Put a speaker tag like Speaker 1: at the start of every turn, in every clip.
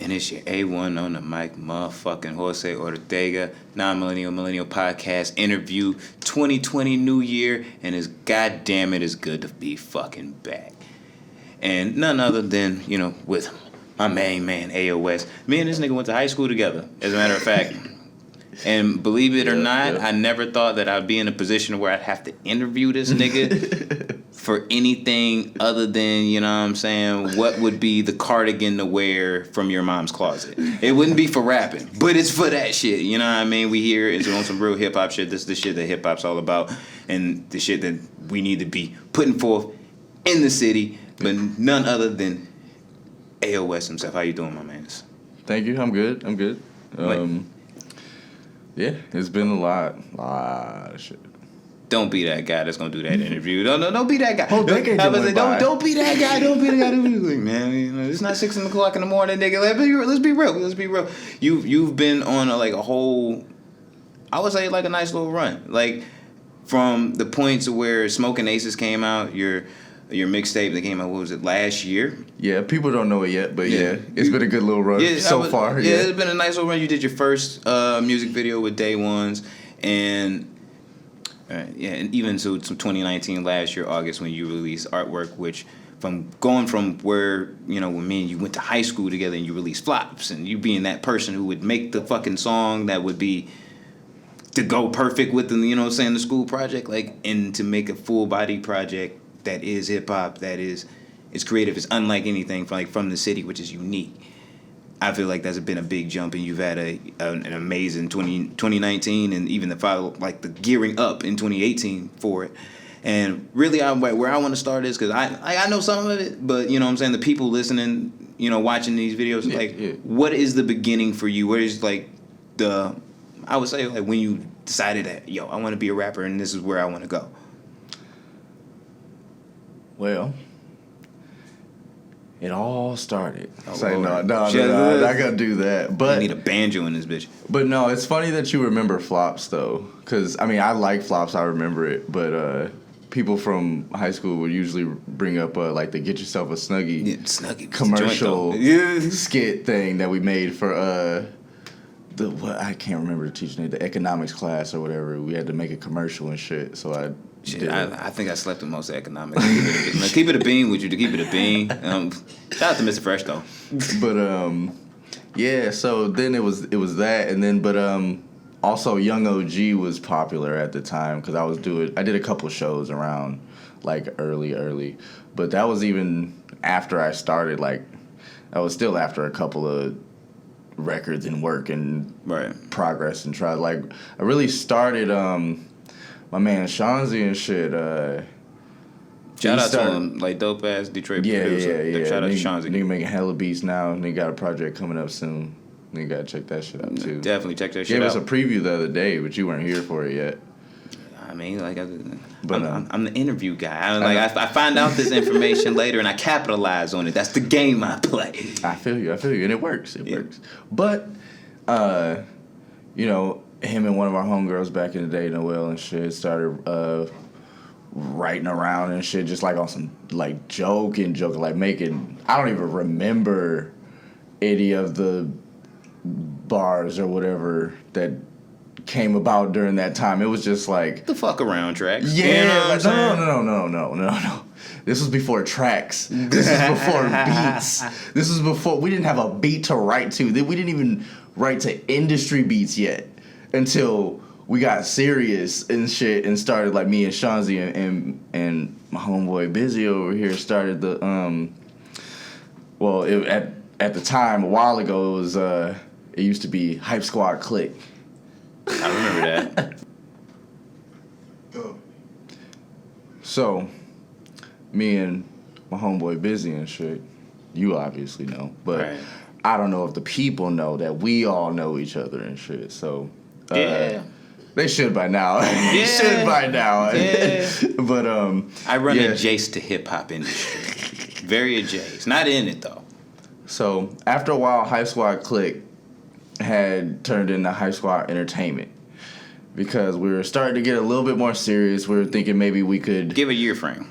Speaker 1: And it's your A1 on the mic, motherfucking Jose Ortega, Non-Millennial Podcast interview, 2020 New Year, and it's goddamn it is good to be fucking back. And none other than, with my main man, AoS. Me and this nigga went to high school together, as a matter of fact. And believe it or not, I never thought that I'd be in a position where I'd have to interview this nigga for anything other than, what would be the cardigan to wear from your mom's closet. It wouldn't be for rapping, but it's for that shit. You know what I mean? We here, it's on some real hip-hop shit. This is the shit that hip-hop's all about and the shit that we need to be putting forth in the city, but none other than AoS himself. How you doing, my man?
Speaker 2: Thank you. I'm good. Yeah, it's been a lot of shit.
Speaker 1: Don't be that guy that's gonna do that interview. Don't be that guy.
Speaker 2: Whole decade went by.
Speaker 1: Don't be that guy. Don't be the guy. Like, man, it's not 6 o'clock in the morning, nigga. Let's be real. You've been on a whole, I would say, like a nice little run. Like from the points where Smoking Aces came out, your mixtape that came out, what was it, last year?
Speaker 2: Yeah, people don't know it yet, but it's been a good little run so far.
Speaker 1: Yeah, it's been a nice little run. You did your first music video with Day Ones, and and even so 2019, last year, August, when you released Artwork, which from where, when me and you went to high school together and you released Flops, and you being that person who would make the fucking song that would be to go perfect with the school project, and to make a full body project that is hip hop, that is, it's creative, it's unlike anything from the city, which is unique. I feel like that's been a big jump, and you've had an amazing 2019, and even the gearing up in 2018 for it. And really, where I want to start is because I know some of it, but the people listening, watching these videos, what is the beginning for you? Where is I would say when you decided that I want to be a rapper and this is where I want to go.
Speaker 2: Well, it all started. No, I'm not gonna do that. But
Speaker 1: you need a banjo in this bitch.
Speaker 2: But no, it's funny that you remember Flops though, because I like Flops. I remember it, but people from high school would usually bring up the Get Yourself a Snuggie commercial skit thing that we made for I can't remember the teacher name, the economics class or whatever. We had to make a commercial and shit. So
Speaker 1: I think I slept with most of economics. Keep it a bean with you, to keep it a bean. Shout out to Mr. Fresh though.
Speaker 2: But so then it was that, and then also Young OG was popular at the time because I did a couple shows around early, but that was even after I started. That was still after a couple of records and work and progress and try. I really started. My man Shanzi and shit.
Speaker 1: Shout out to him, dope ass Detroit producer.
Speaker 2: Yeah.
Speaker 1: Shout out to Shanzi.
Speaker 2: Nigga making hella beats now. Nigga got a project coming up soon. Nigga gotta check that shit out too.
Speaker 1: Definitely check that shit out.
Speaker 2: Gave us a preview the other day, but you weren't here for it yet.
Speaker 1: I mean, I'm the interview guy. I find out this information later and I capitalize on it. That's the game I play.
Speaker 2: I feel you, and it works. It works. But, him and one of our homegirls back in the day, Noelle and shit, started writing around and shit, just on some joking, making. I don't even remember any of the bars or whatever that came about during that time. It was just
Speaker 1: the fuck around tracks.
Speaker 2: Yeah, no. This was before tracks. This is before beats. This was before we didn't have a beat to write to. We didn't even write to industry beats yet until we got serious and shit and started me and Shanzi and my homeboy Busy over here started the at the time a while ago it was it used to be Hype Squad Click.
Speaker 1: I remember that.
Speaker 2: So, me and my homeboy Busy and shit, you obviously know, but I don't know if the people know that we all know each other and shit. So, they should by now. Yeah. But
Speaker 1: I run adjacent to hip hop industry, very adjacent. Not in it though.
Speaker 2: So after a while, Hype Squad Click had turned into Hype Squad Entertainment because we were starting to get a little bit more serious. We were thinking maybe we could
Speaker 1: give a year frame,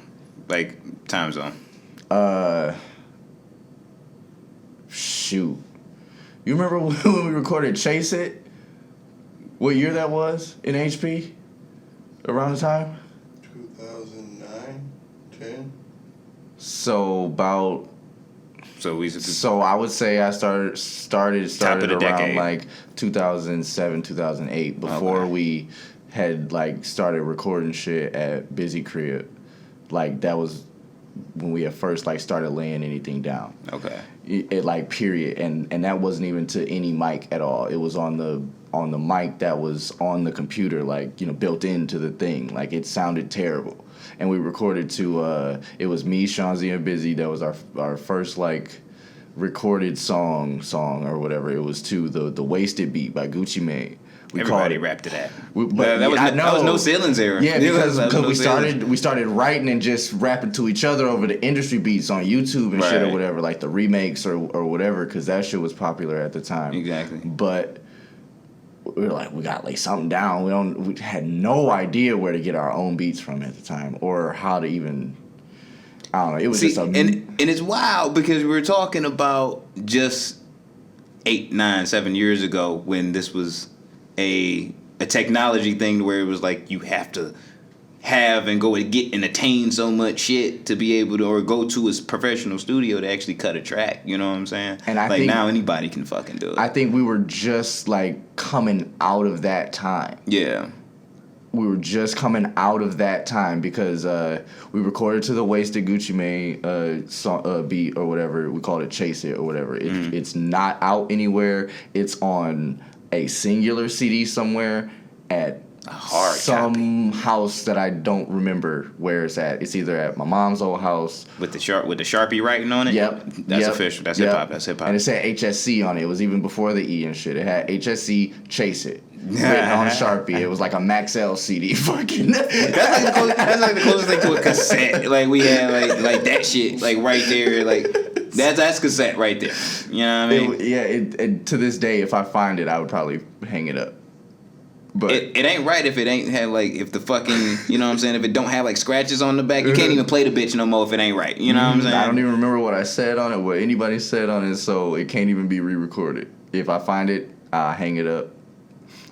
Speaker 1: time zone.
Speaker 2: Shoot. You remember when we recorded Chase It? What year that was in HP? Around the time?
Speaker 3: 2009, 10.
Speaker 2: So about. So I would say I started
Speaker 1: Top of the
Speaker 2: around
Speaker 1: decade.
Speaker 2: like 2007, 2008 before we had like started recording shit at Busy Crib. Like that was when we at first like started laying anything down.
Speaker 1: Okay.
Speaker 2: It like period, and that wasn't even to any mic at all. It was on the mic that was on the computer, like, you know, built into the thing. Like it sounded terrible. And we recorded to it was me, Sean Z, and Busy. That was our first like recorded song or whatever. It was to the Wasted Beat by Gucci Mane.
Speaker 1: Everybody rapped to that.
Speaker 2: That
Speaker 1: was no ceilings era.
Speaker 2: Yeah, because we started writing and just rapping to each other over the industry beats on YouTube and shit or whatever, like the remakes or whatever, because that shit was popular at the time.
Speaker 1: Exactly.
Speaker 2: But we were like, we got to lay something down. We had no idea where to get our own beats from at the time or how to even. I don't know. It was just
Speaker 1: and it's wild because we were talking about just 8, 9, 7 years ago when this was a technology thing where it was like you have to have and go and get and attain so much shit to be able to, or go to a professional studio to actually cut a track. You know what I'm saying?
Speaker 2: And I
Speaker 1: like
Speaker 2: think,
Speaker 1: now anybody can fucking do it.
Speaker 2: I think we were just like coming out of that time.
Speaker 1: Yeah.
Speaker 2: We were just coming out of that time because we recorded to the Wasted Gucci Mane song, beat or whatever. We called it Chase It or whatever. It's not out anywhere. It's on a singular CD somewhere at some house that I don't remember where it's at. It's either at my mom's old house
Speaker 1: with the Sharpie writing on it.
Speaker 2: Yep,
Speaker 1: that's official. That's hip hop. That's hip hop.
Speaker 2: And it said HSC on it. It was even before the E and shit. It had HSC Chase It written on Sharpie. It was like a Maxell CD. Fucking.
Speaker 1: That's like the closest thing to a cassette. Like we had like that shit like right there. Like that's cassette right there. You know what I mean?
Speaker 2: It to this day, if I find it, I would probably hang it up. But
Speaker 1: it ain't right if it ain't have like if the fucking, you know what I'm saying, if it don't have like scratches on the back, you can't even play the bitch no more if it ain't right. You know what I'm saying?
Speaker 2: I don't even remember what I said on it, what anybody said on it, so it can't even be re-recorded. If I find it, I'll hang it up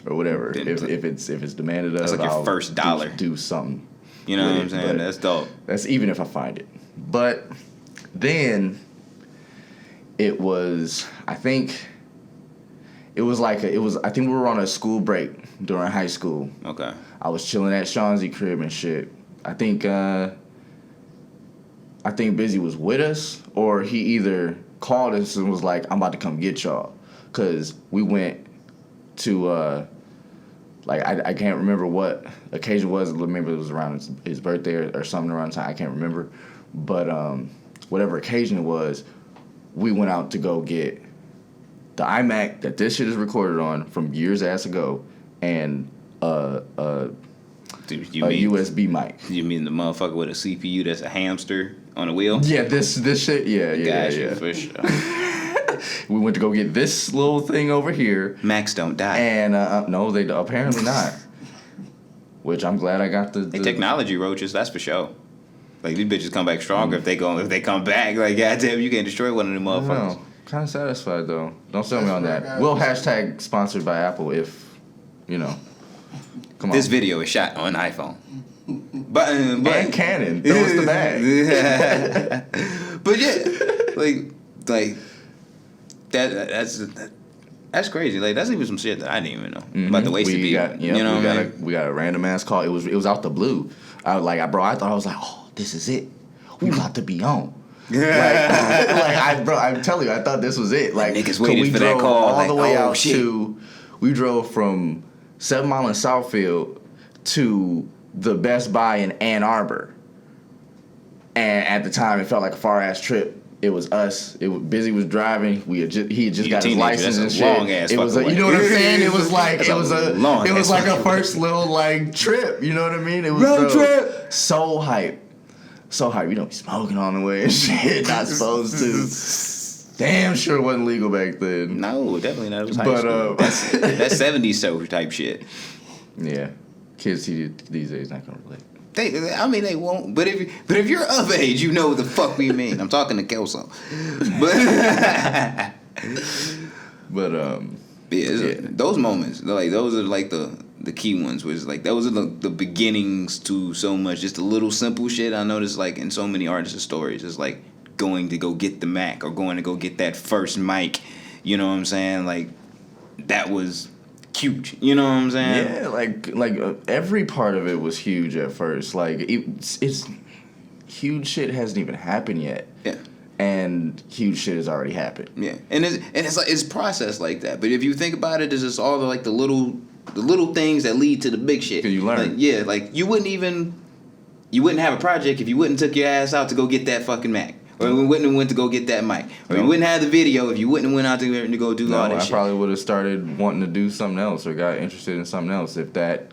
Speaker 2: or whatever. If it's demanded of,
Speaker 1: that's like your
Speaker 2: I'll
Speaker 1: first dollar.
Speaker 2: Do something.
Speaker 1: You know what I'm saying? That's dope.
Speaker 2: That's even if I find it. But then it was, I think we were on a school break during high school.
Speaker 1: Okay.
Speaker 2: I was chilling at Sean Z crib and shit. I think Busy was with us, or he either called us and was like, I'm about to come get y'all. Because we went to, I can't remember what occasion it was. Maybe it was around his birthday or something around the time. I can't remember. But whatever occasion it was, we went out to go get the iMac that this shit is recorded on from years ass ago, and a USB mic.
Speaker 1: You mean the motherfucker with a CPU that's a hamster on a wheel?
Speaker 2: Yeah, this shit. Yeah.
Speaker 1: Gotcha, for sure.
Speaker 2: We went to go get this little thing over here.
Speaker 1: Macs don't die.
Speaker 2: And no, they apparently not. Which I'm glad I got the
Speaker 1: technology roaches. That's for sure. Like these bitches come back stronger if they come back. Like goddamn, you can't destroy one of them motherfuckers.
Speaker 2: Kind of satisfied though. Don't sell me on that. We'll hashtag sponsored by Apple if, you know. Come on.
Speaker 1: This video is shot on iPhone. But and
Speaker 2: Canon. Throw us the bag.
Speaker 1: But yeah, like that's crazy. Like that's even some shit that I didn't even know about the Wasted Beat.
Speaker 2: We got a random ass call. It was out the blue. I was like, oh, this is it. We about to be on. I'm telling you, I thought this was it. Like
Speaker 1: niggas waited for that call
Speaker 2: all the way out to. We drove from 7 Mile and Southfield to the Best Buy in Ann Arbor, and at the time it felt like a far ass trip. It was us. Busy was driving. He had just got his license and shit. It was, you know what I'm saying? It was like a first little like trip. You know what I mean? It was road trip. So hype. You don't be smoking on the way and shit. Not supposed to. Damn sure it wasn't legal back then.
Speaker 1: No, definitely not. It was high school. That's 70s so type shit.
Speaker 2: Yeah. Kids these days not gonna relate.
Speaker 1: They won't. But if you're of age, you know what the fuck we mean. I'm talking to Kelso.
Speaker 2: But
Speaker 1: those moments, like those are like the key ones. Was like those are the beginnings to so much. Just the little simple shit I noticed like in so many artists' stories is like going to go get the Mac or going to go get that first mic. You know what I'm saying? Like that was huge. You know what I'm saying?
Speaker 2: Yeah, like every part of it was huge at first. Like it's huge shit hasn't even happened yet.
Speaker 1: Yeah.
Speaker 2: And huge shit has already happened.
Speaker 1: Yeah, and it's like it's processed like that. But if you think about it, it's just all the little things that lead to the big shit.
Speaker 2: 'Cause you learn.
Speaker 1: Like, like you wouldn't have a project if you wouldn't took your ass out to go get that fucking Mac, or you wouldn't have went to go get that mic, or you wouldn't have the video if you wouldn't have went out to go do all that shit.
Speaker 2: I probably would have started wanting to do something else or got interested in something else if that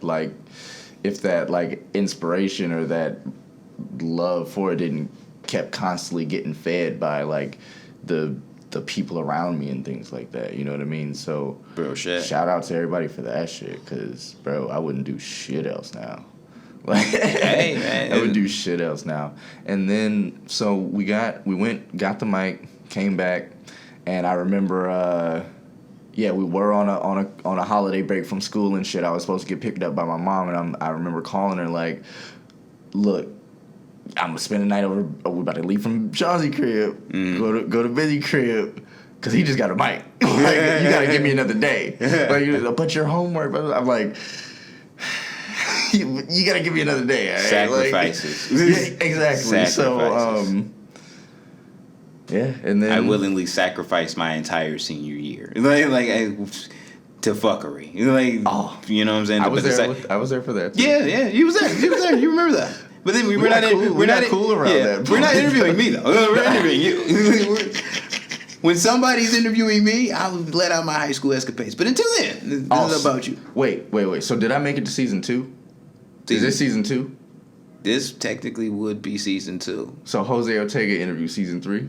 Speaker 2: inspiration or that love for it didn't kept constantly getting fed by like the people around me and things like that. You know what I mean? So
Speaker 1: Bro, shit.
Speaker 2: Shout out to everybody for that shit, cause bro, I wouldn't do shit else now. Like,
Speaker 1: hey man,
Speaker 2: I would do shit else now. And then so we got the mic, came back, and I remember we were on a holiday break from school and shit. I was supposed to get picked up by my mom, and I remember calling her like, look, I'm gonna spend the night over. We're about to leave from Shawzy crib, go to Busy crib, cause he just got a mic. Like, you gotta give me another day. Like, but your homework. I'm like, you gotta give me another day. Right?
Speaker 1: Sacrifices.
Speaker 2: Like, yeah, exactly.
Speaker 1: Sacrifices.
Speaker 2: So and then
Speaker 1: I willingly sacrificed my entire senior year, to fuckery. Like, you know what I'm saying?
Speaker 2: I was there for that. Too.
Speaker 1: Yeah, you was there. You remember that? But then we're not
Speaker 2: cool around that.
Speaker 1: We're not interviewing me though. We're interviewing you. When somebody's interviewing me, I'll let out my high school escapades. But until then, this is about you.
Speaker 2: Wait. So did I make it to season 2? Is this season 2?
Speaker 1: This technically would be season 2.
Speaker 2: So Jose Ortega interview season 3?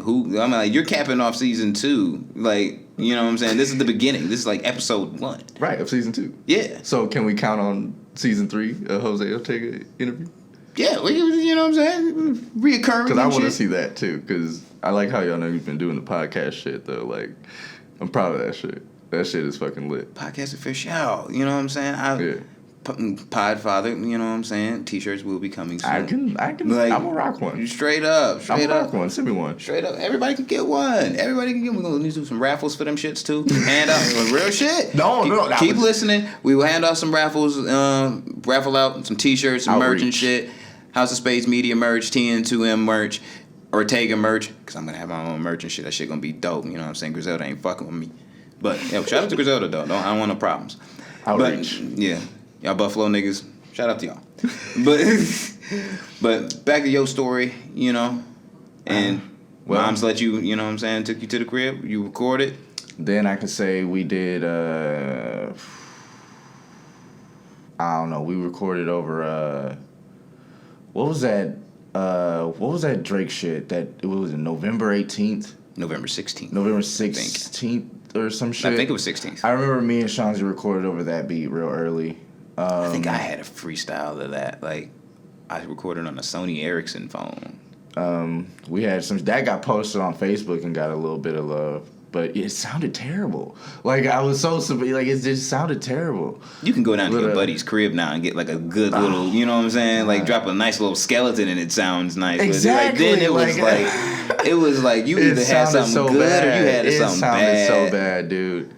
Speaker 1: Who? I'm like, you're capping off season 2. Like, you know what I'm saying? This is the beginning. This is like episode 1.
Speaker 2: Right, of season 2.
Speaker 1: Yeah.
Speaker 2: So can we count on season 3 Jose Ortega interview?
Speaker 1: Yeah, you know what I'm saying? Reoccurring.
Speaker 2: Because I want to see that too. Because I like how y'all know you've been doing the podcast shit though. Like, I'm proud of that shit. That shit is fucking lit.
Speaker 1: Podcast official. You know what I'm saying?
Speaker 2: Yeah.
Speaker 1: Podfather, you know what I'm saying? T-shirts will be coming soon.
Speaker 2: I can.
Speaker 1: Like,
Speaker 2: I'm gonna rock one.
Speaker 1: Straight up.
Speaker 2: I'm gonna rock one. Send me one.
Speaker 1: Straight up. Everybody can get one. We're gonna need to do some raffles for them shits too. Hand out real shit.
Speaker 2: No.
Speaker 1: Keep listening. We will hand out some raffles. Raffle out some T-shirts, some merch and shit. House of Spades Media merch, TN2M merch, Ortega merch. Cause I'm gonna have my own merch and shit. That shit gonna be dope. You know what I'm saying? Griselda ain't fucking with me. But shout out to Griselda though. I don't want no problems.
Speaker 2: Outreach.
Speaker 1: But, yeah. Y'all Buffalo niggas, shout out to y'all. But back to your story, you know, and mom's let you, you know what I'm saying, took you to the crib, you recorded.
Speaker 2: Then I could say we did, I don't know, we recorded over, what was that Drake shit that, it was November 18th?
Speaker 1: November 16th.
Speaker 2: November 16th or some shit?
Speaker 1: I think it was 16th.
Speaker 2: I remember me and Shawzy recorded over that beat real early.
Speaker 1: I think I had a freestyle of that. Like, I recorded on a Sony Ericsson phone.
Speaker 2: We had that got posted on Facebook and got a little bit of love, but it sounded terrible. Like, I was it just sounded terrible.
Speaker 1: You can go down to your buddy's crib now and get like a good little, you know what I'm saying? Like, drop a nice little skeleton and it sounds nice.
Speaker 2: Exactly.
Speaker 1: But then it was like you either had something so good or you had something bad.
Speaker 2: It sounded so bad, dude.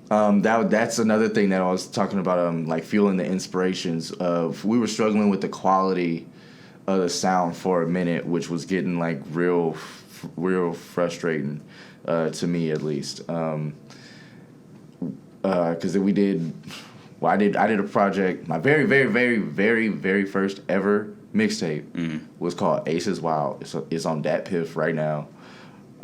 Speaker 2: That's another thing that I was talking about, like feeling the inspirations of, we were struggling with the quality of the sound for a minute, which was getting like real frustrating, to me at least. Cause I did a project, my very, very, very, very, very first ever mixtape was called Ace is Wild. It's on Dat Piff right now.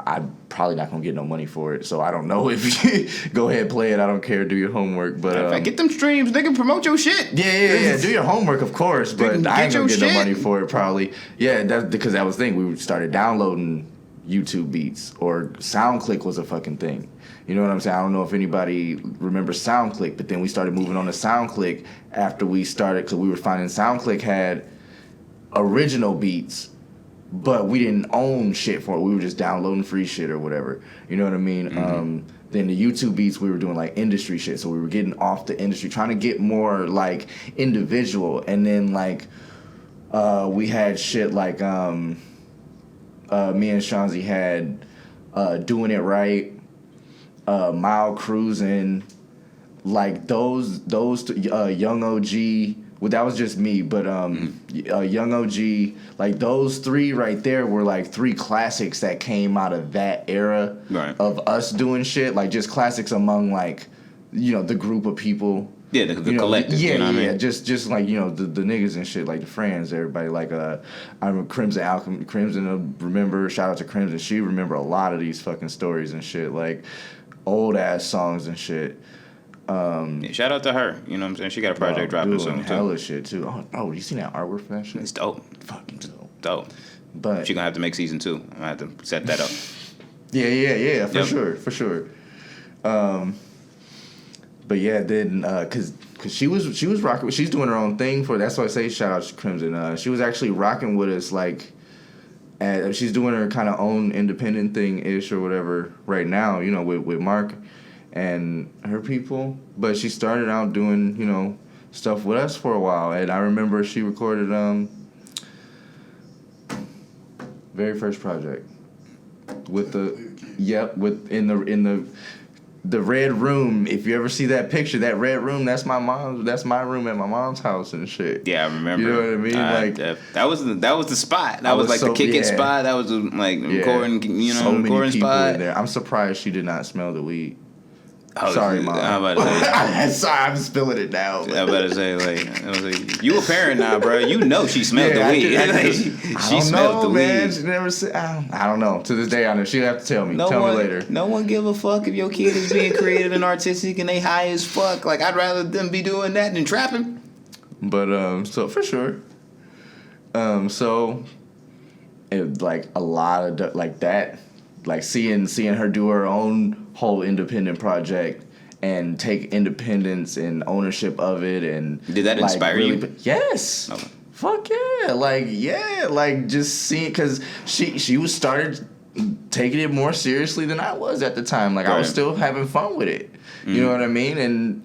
Speaker 2: I'm probably not gonna get no money for it, so I don't know if you go ahead play it. I don't care. Do your homework, but
Speaker 1: if I get them streams, they can promote your shit.
Speaker 2: Yeah. Do your homework, of course, but I ain't gonna get no money for it probably. Yeah, that's because that was the thing. We started downloading YouTube beats, or SoundClick was a fucking thing. You know what I'm saying? I don't know if anybody remembers SoundClick, but then we started moving on to SoundClick after we started, because we were finding SoundClick had original beats but we didn't own shit for it. We were just downloading free shit or whatever. You know what I mean? Then the YouTube beats, we were doing like industry shit. So we were getting off the industry, trying to get more like individual. And then like we had shit like me and Shanzi had Doing It Right, Mile Cruising, like those Young OG. Well, that was just me, but Young OG, like those three right there were like three classics that came out of that era of us doing shit, like just classics among like, you know, the group of people.
Speaker 1: Yeah, the collective.
Speaker 2: Yeah,
Speaker 1: you know what I mean?
Speaker 2: just like, you know, the niggas and shit, like the friends, everybody. Like I remember Crimson. Remember, shout out to Crimson. She remember a lot of these fucking stories and shit, like old ass songs and shit.
Speaker 1: Yeah, shout out to her. You know what I'm saying? She got a project dropping soon too.
Speaker 2: Hella shit too. Oh, you seen that artwork for that shit?
Speaker 1: It's dope.
Speaker 2: Fucking dope.
Speaker 1: Dope.
Speaker 2: But
Speaker 1: She gonna have to make season 2. I'm gonna have to set that up.
Speaker 2: Yeah, for sure. But yeah, then cause she was rocking. She's doing her own thing for. That's why I say shout out to Crimson. She was actually rocking with us like. She's doing her kind of own independent thing ish or whatever right now. You know, with Mark and her people. But she started out doing, you know, stuff with us for a while. And I remember she recorded very first project with in the red room. If you ever see that picture, that red room, that's my room at my mom's house and shit.
Speaker 1: Yeah, I remember.
Speaker 2: You know what I mean? Like
Speaker 1: that was the spot. That was like the kicking spot. That was like recording, you know,
Speaker 2: so many
Speaker 1: recording
Speaker 2: people
Speaker 1: spot.
Speaker 2: in there. I'm surprised she did not smell the weed.
Speaker 1: Oh,
Speaker 2: sorry, Mom.
Speaker 1: I'm about to say.
Speaker 2: Sorry, I'm spilling it now.
Speaker 1: I'm about to say, like, I was like, you a parent now, bro. You know she smelled the weed. She smelled the
Speaker 2: man.
Speaker 1: weed.
Speaker 2: She never said. I don't know. To this day, I know. She'll have to tell me.
Speaker 1: Tell
Speaker 2: me later.
Speaker 1: No one give a fuck if your kid is being creative and artistic and they high as fuck. Like, I'd rather them be doing that than trapping.
Speaker 2: But so for sure. So, it, like a lot of like that, like seeing her do her own whole independent project and take independence and ownership of it, and
Speaker 1: did that inspire you?
Speaker 2: Yes.
Speaker 1: Okay.
Speaker 2: Fuck yeah, like just seeing, because she was started taking it more seriously than I was at the time. Like I was still having fun with it. You know what I mean? And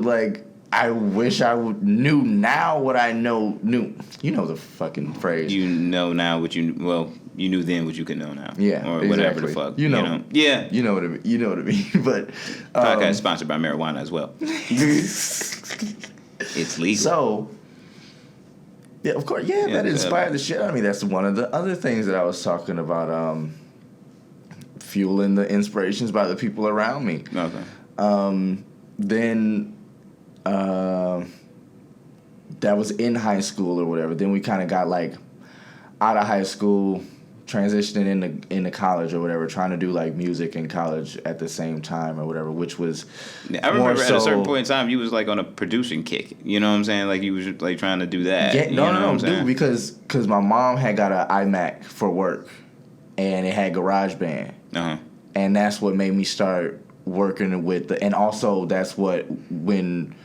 Speaker 2: like I wish I knew now what I knew. You know the fucking phrase.
Speaker 1: You know now what you knew then what you can know now.
Speaker 2: Yeah,
Speaker 1: or
Speaker 2: exactly.
Speaker 1: Whatever the fuck.
Speaker 2: You know.
Speaker 1: Yeah.
Speaker 2: You know what I mean. You know what I mean. But
Speaker 1: podcast sponsored by marijuana as well. It's legal.
Speaker 2: So yeah, of course. Yeah, that inspired the shit out of me. That's one of the other things that I was talking about. Fueling the inspirations by the people around me.
Speaker 1: Okay.
Speaker 2: Then that was in high school or whatever. Then we kind of got like out of high school, transitioning into college or whatever, trying to do like music in college at the same time or whatever, which was
Speaker 1: I remember at a certain point in time you was like on a producing kick. You know what I'm saying? Like you was like trying to do that.
Speaker 2: Yeah, no,
Speaker 1: dude,
Speaker 2: because my mom had got an iMac for work and it had GarageBand.
Speaker 1: Uh-huh.
Speaker 2: And that's what made me start working with and also that's what when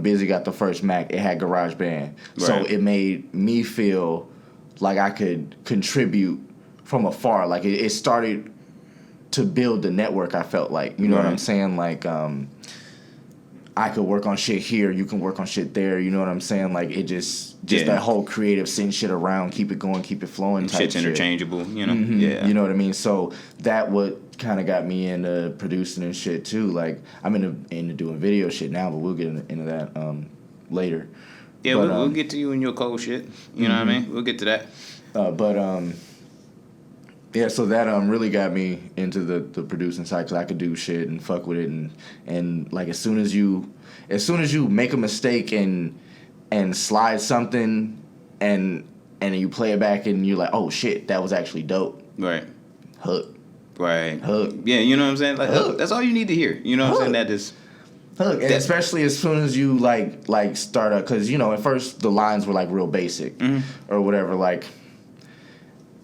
Speaker 2: Busy got the first Mac, it had GarageBand. Right. So it made me feel like I could contribute from afar. Like it started to build the network, I felt like. You know what I'm saying? Like I could work on shit here, you can work on shit there, you know what I'm saying? Like it just that whole creative send shit around, keep it going, keep it flowing type
Speaker 1: shit's
Speaker 2: shit.
Speaker 1: Interchangeable, you know?
Speaker 2: Mm-hmm.
Speaker 1: Yeah.
Speaker 2: You know what I mean? So that what kind of got me into producing and shit too. Like I'm into doing video shit now, but we'll get into that later.
Speaker 1: Yeah, but, we'll get to you and your cold shit. You know what I mean? We'll get to that.
Speaker 2: Yeah, so that really got me into the producing side because I could do shit and fuck with it and like as soon as you make a mistake and slide something and you play it back and you're like, oh shit, that was actually dope.
Speaker 1: Right.
Speaker 2: Hook.
Speaker 1: Right.
Speaker 2: Hook.
Speaker 1: Yeah, you know what I'm saying? Like hook. That's all you need to hear. You know what I'm saying? That is
Speaker 2: hook. And especially as soon as you like start up, because you know at first the lines were like real basic or whatever, like.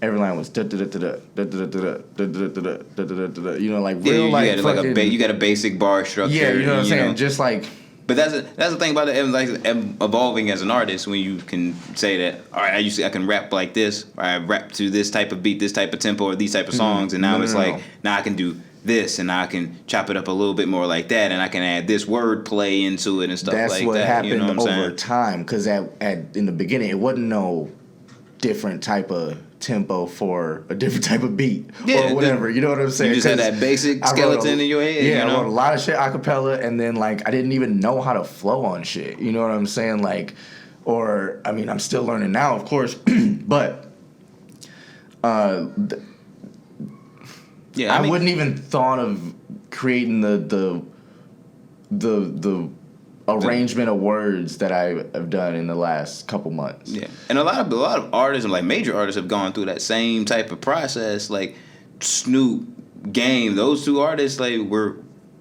Speaker 2: Every line was da da da da da da da da da da da da. You know, like real like
Speaker 1: you got a basic bar structure.
Speaker 2: Yeah, you know what I'm saying. Just like
Speaker 1: But that's the thing about evolving as an artist, when you can say that, all right, I can rap like this, or I rap to this type of beat, this type of tempo, or these type of songs, and now now I can do this, and now I can chop it up a little bit more like that, and I can add this word play into it and stuff like that.
Speaker 2: That's what happened,
Speaker 1: you know what I'm
Speaker 2: over time, because in the beginning it wasn't no different type of tempo for a different type of beat or whatever. You know what I'm saying?
Speaker 1: You just had that basic skeleton in your head.
Speaker 2: Yeah,
Speaker 1: you know?
Speaker 2: I wrote a lot of shit a cappella, and then like I didn't even know how to flow on shit. You know what I'm saying? Like, or I mean, I'm still learning now, of course, but I wouldn't even thought of creating the arrangement of words that I have done in the last couple months.
Speaker 1: Yeah, and a lot of artists and like major artists have gone through that same type of process. Like Snoop, Game, those two artists like were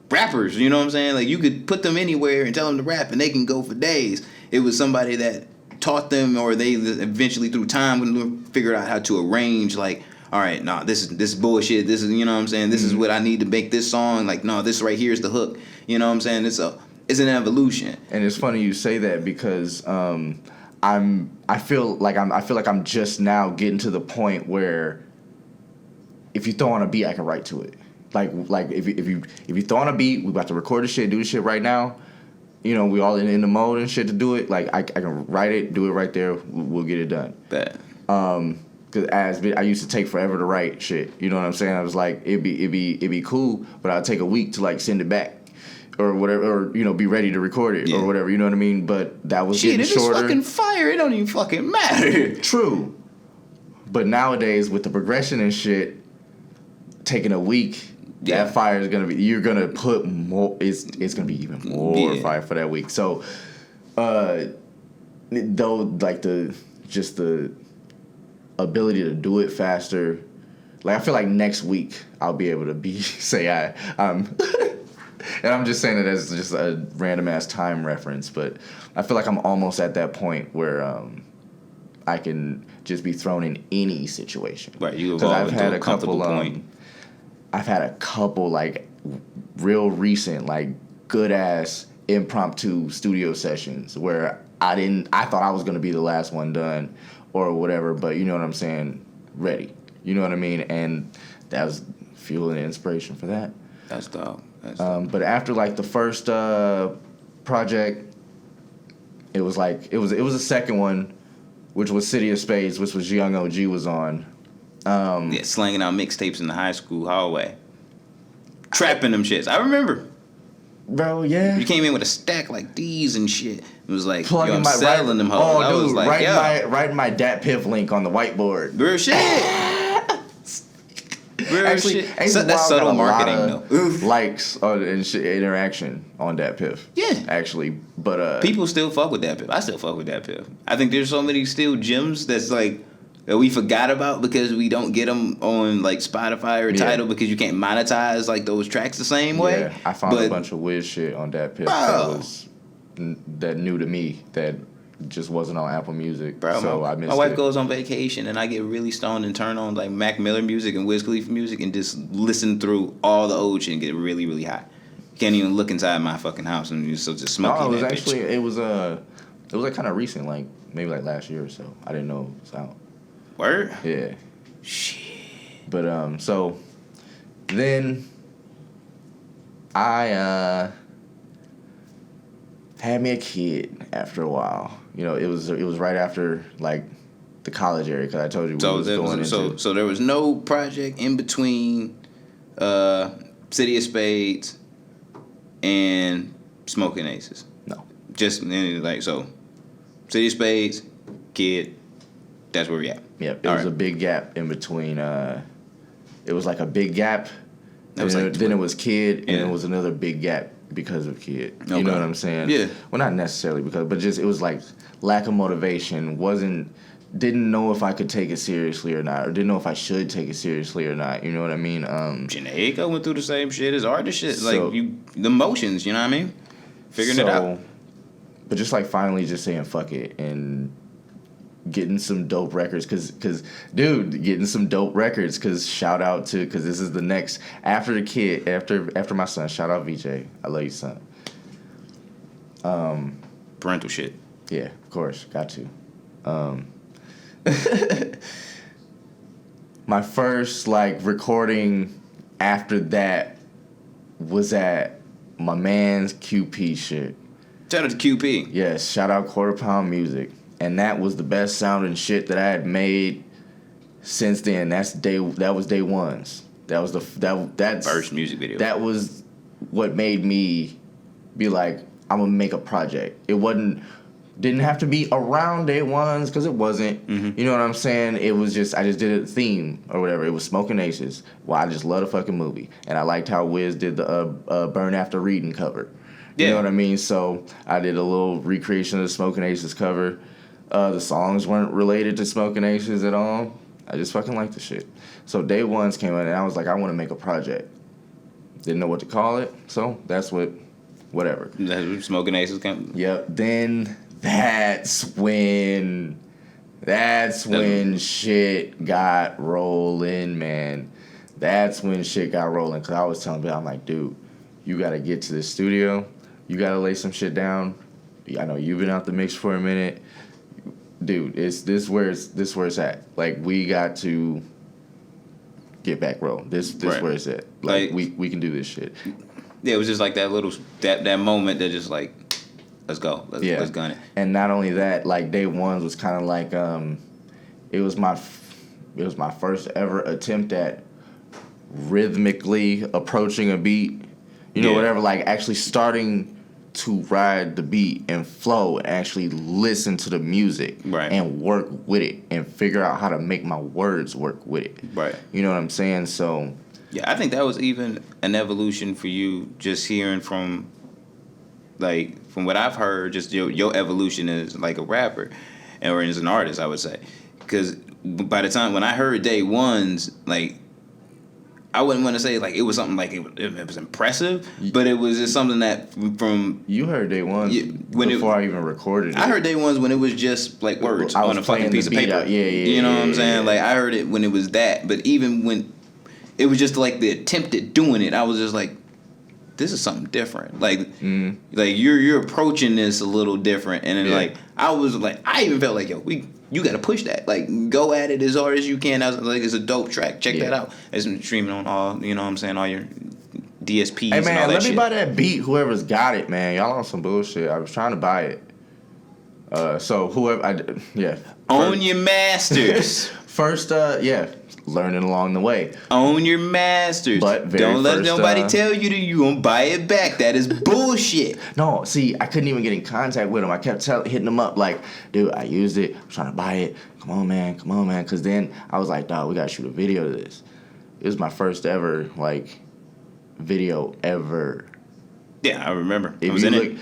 Speaker 1: rappers. You know what I'm saying? Like you could put them anywhere and tell them to rap, and they can go for days. It was somebody that taught them, or they eventually through time figured out how to arrange. Like, all right, nah, this is bullshit. This is, you know what I'm saying. This is what I need to make this song. Like, no, this right here is the hook. You know what I'm saying? It's an evolution.
Speaker 2: And it's funny you say that, because I feel like I'm just now getting to the point where if you throw on a beat, I can write to it. Like if you throw on a beat, we about to record the shit, do the shit right now. You know, we all in the mode and shit to do it. Like I can write it, do it right there. We'll get it done.
Speaker 1: Bet.
Speaker 2: Cause I used to take forever to write shit. You know what I'm saying? I was like, it'd be cool, but I'd take a week to like send it back. Or whatever, or be ready to record it, or whatever. You know what I mean? But that was getting shorter.
Speaker 1: Shit, if it's fucking fire, it don't even fucking matter.
Speaker 2: True. But nowadays, with the progression and shit, taking a week, that fire is gonna be. You're gonna put more. It's gonna be even more fire for that week. So, though, like the ability to do it faster. Like I feel like next week I'll be able to say I'm. And I'm just saying it as just a random ass time reference, but I feel like I'm almost at that point where I can just be thrown in any situation.
Speaker 1: Right, you evolve into a comfortable point.
Speaker 2: I've had a couple like real recent, like good ass impromptu studio sessions where I thought I was gonna be the last one done or whatever, but you know what I'm saying, ready. You know what I mean? And that was fuel and inspiration for that.
Speaker 1: That's dope.
Speaker 2: But after like the first project, it was a second one, which was City of Spades, which was Young OG was on.
Speaker 1: Slanging out mixtapes in the high school hallway, trapping them shits. I remember,
Speaker 2: bro. Yeah,
Speaker 1: you came in with a stack like these and shit. It was like,
Speaker 2: plugging
Speaker 1: I'm selling them hoes.
Speaker 2: Oh,
Speaker 1: I
Speaker 2: dude,
Speaker 1: was like,
Speaker 2: writing my Dat Piff link on the whiteboard.
Speaker 1: Real shit.
Speaker 2: Actually,
Speaker 1: that's subtle marketing though.
Speaker 2: Likes and interaction on Dat Piff.
Speaker 1: Yeah,
Speaker 2: actually, but
Speaker 1: people still fuck with Dat Piff. I still fuck with Dat Piff. I think there's so many still gems that's like that we forgot about because we don't get them on like Spotify or Tidal because you can't monetize like those tracks the same way.
Speaker 2: Yeah, I found a bunch of weird shit on Dat Piff that new to me that just wasn't on Apple Music,
Speaker 1: bro.
Speaker 2: So I missed
Speaker 1: my wife
Speaker 2: it.
Speaker 1: goes on vacation and I get really stoned and turn on like Mac Miller music and Wiz Khalifa music and just listen through all the old shit and get really, really high. Can't even look inside my fucking house and just smoking.
Speaker 2: No, it was
Speaker 1: that
Speaker 2: actually
Speaker 1: bitch.
Speaker 2: it was like kind of recent, like maybe like last year or so. I didn't know it was out.
Speaker 1: Word?
Speaker 2: Yeah.
Speaker 1: Shit.
Speaker 2: But so then I had me a kid after a while. You know, it was right after like the college area because I told you
Speaker 1: so there was no project in between City of Spades and Smoking Aces.
Speaker 2: No,
Speaker 1: just like so. City of Spades, kid. That's where we at.
Speaker 2: Yep, it was a big gap in between. It was like a big gap. Then it was kid, and it was another big gap because of kid. You know what I'm saying?
Speaker 1: Yeah.
Speaker 2: Well, not necessarily but just it was like lack of motivation. Didn't know if I could take it seriously or not, or didn't know if I should take it seriously or not. You know what I mean?
Speaker 1: Janae went through the same shit as artist shit. Like the motions. You know what I mean? Figuring it out.
Speaker 2: But just like finally just saying fuck it and getting some dope records because getting some dope records because shout out to because this is the next after the kid after my son, shout out VJ, I love you son.
Speaker 1: Parental shit.
Speaker 2: Yeah, of course, got to. My first like recording after that was at my man's QP shit.
Speaker 1: Shout out to QP.
Speaker 2: Yes, shout out Quarter Pound Music, and that was the best sounding shit that I had made since then. That was day ones. That's
Speaker 1: First music video.
Speaker 2: That was what made me be like, I'm gonna make a project. Didn't have to be around day ones because it wasn't.
Speaker 1: Mm-hmm.
Speaker 2: You know what I'm saying? It was just I just did a theme or whatever. It was Smoking Aces. Well, I just love the fucking movie, and I liked how Wiz did the Burn After Reading cover. You know what I mean? So I did a little recreation of the Smoking Aces cover. The songs weren't related to Smoking Aces at all. I just fucking liked the shit. So day ones came in, and I was like, I want to make a project. Didn't know what to call it, so that's whatever.
Speaker 1: Smoking Aces came.
Speaker 2: Yep. Then that's when shit got rolling, man. That's when shit got rolling. Cause I was telling Bill, I'm like, dude, you gotta get to the studio. You gotta lay some shit down. I know you've been out the mix for a minute, dude. This where it's at. Like we got to get back rolling. This
Speaker 1: right.
Speaker 2: Where it's at. Like we can do this shit.
Speaker 1: Yeah, it was just like that little that moment that just like, let's go, let's gun it.
Speaker 2: And not only that, like day ones was kind of like it was my first ever attempt at rhythmically approaching a beat. You know, whatever, like actually starting to ride the beat and flow and actually listen to the music and work with it and figure out how to make my words work with it. Right. You know what I'm saying? So
Speaker 1: yeah, I think that was even an evolution for you, just hearing from what I've heard, just your evolution as like a rapper or as an artist, I would say. Because by the time when I heard day ones, like I wouldn't want to say like it was something like it was impressive, but it was just something that from
Speaker 2: you heard day ones before I even recorded it.
Speaker 1: I heard day ones when it was just like words on a fucking piece of paper. You know what I'm saying? Like I heard it when it was that, but even when it was just like the attempt at doing it, I was just like, this is something different. Like like you're approaching this a little different, and then like I was like I even felt like you got to push that. Like, go at it as hard as you can. I was like, it's a dope track. Check that out. It's streaming on all, you know what I'm saying, all your DSPs
Speaker 2: hey, man,
Speaker 1: and all that
Speaker 2: let
Speaker 1: shit.
Speaker 2: me buy that beat, whoever's got it, man. Y'all on some bullshit. I was trying to buy it. So, whoever,
Speaker 1: Own your masters.
Speaker 2: First, learning along the way.
Speaker 1: Own your masters. But don't let nobody tell you that you gonna buy it back. That is bullshit.
Speaker 2: No, see, I couldn't even get in contact with him. I kept hitting him up like, dude, I used it. I'm trying to buy it. Come on, man. Because then I was like, dog, we gotta shoot a video of this. It was my first ever like video ever.
Speaker 1: Yeah, I remember. I was in it.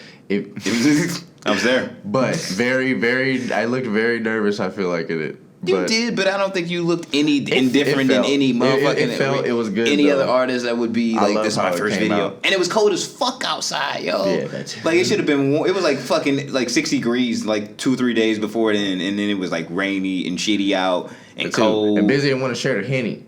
Speaker 1: I was there.
Speaker 2: But I looked very nervous, I feel like, in it.
Speaker 1: You did, but I don't think you looked any indifferent than any motherfucking.
Speaker 2: It was good.
Speaker 1: Any other artist that would be like, this is my first video, and it was cold as fuck outside, yo. Yeah, that's like it should have been warm. It was like fucking like 60 degrees like 2 or 3 days before then, and then it was like rainy and shitty out and cold.
Speaker 2: And Busy didn't want to share the Henny.